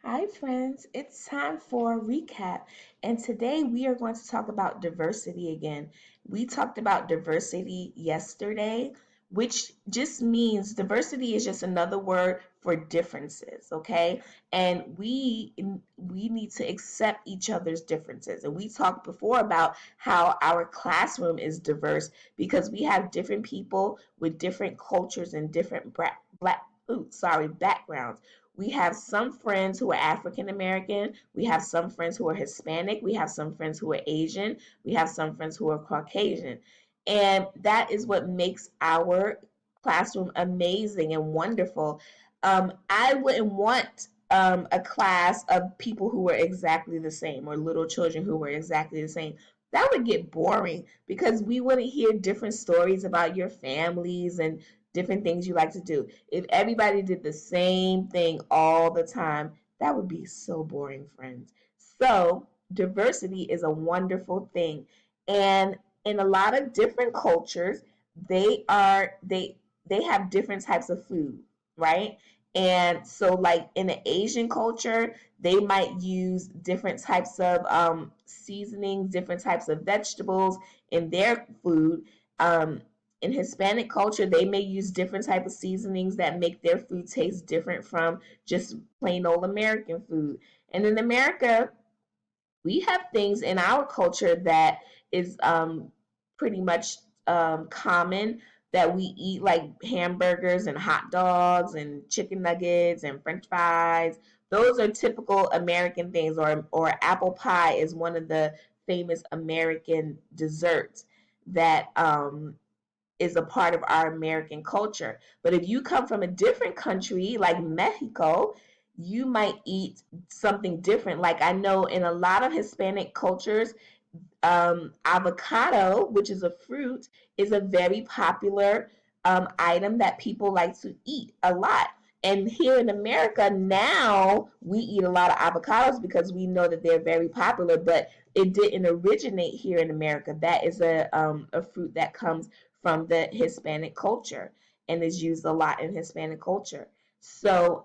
Hi, friends. It's time for a recap. And today we are going to talk about diversity again. We talked about diversity yesterday, which just means diversity is just another word for differences, okay? And we need to accept each other's differences. And we talked before about how our classroom is diverse because we have different people with different cultures and different backgrounds. We have some friends who are African American. We have some friends who are Hispanic. We have some friends who are Asian. We have some friends who are Caucasian. And that is what makes our classroom amazing and wonderful. I wouldn't want a class of people who were exactly the same or little children who were exactly the same. That would get boring because we wouldn't hear different stories about your families and different things you like to do. If everybody did the same thing all the time, that would be so boring, friends. So, diversity is a wonderful thing. And in a lot of different cultures, they have different types of food, right? And so like in the Asian culture, they might use different types of seasonings, different types of vegetables in their food. Um, in Hispanic culture, they may use different type of seasonings that make their food taste different from just plain old American food. And in America, we have things in our culture that is pretty much common that we eat, like hamburgers and hot dogs and chicken nuggets and French fries. Those are typical American things, or apple pie is one of the famous American desserts that is a part of our American culture. But if you come from a different country like Mexico, you might eat something different. Like I know in a lot of Hispanic cultures, avocado, which is a fruit, is a very popular item that people like to eat a lot. And here in America now, we eat a lot of avocados because we know that they're very popular, but it didn't originate here in America. That is a fruit that comes from the Hispanic culture and is used a lot in Hispanic culture. So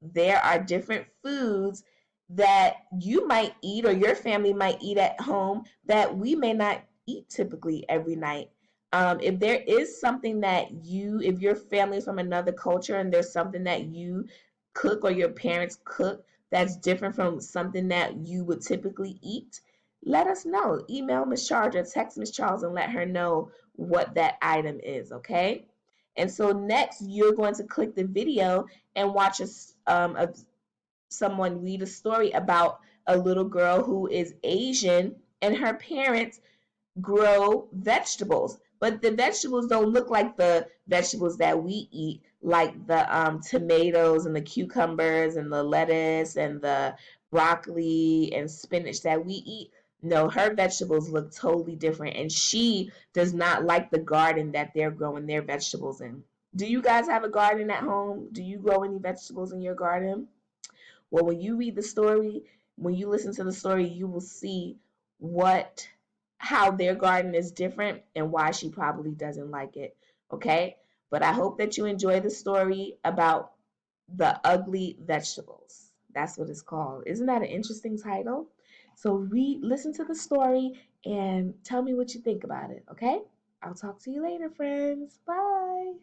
there are different foods that you might eat or your family might eat at home that we may not eat typically every night. If there is something that if your family is from another culture and there's something that you cook or your parents cook that's different from something that you would typically eat, let us know. Email Miss Charles or text Miss Charles and let her know what that item is, okay? And so next, you're going to click the video and watch someone read a story about a little girl who is Asian and her parents grow vegetables. But the vegetables don't look like the vegetables that we eat, like the tomatoes and the cucumbers and the lettuce and the broccoli and spinach that we eat. No, her vegetables look totally different, and she does not like the garden that they're growing their vegetables in. Do you guys have a garden at home? Do you grow any vegetables in your garden? Well, when you read the story, when you listen to the story, you will see what how their garden is different and why she probably doesn't like it. Okay? But I hope that you enjoy the story about the ugly vegetables. That's what it's called. Isn't that an interesting title? So listen to the story and tell me what you think about it, okay? I'll talk to you later, friends. Bye.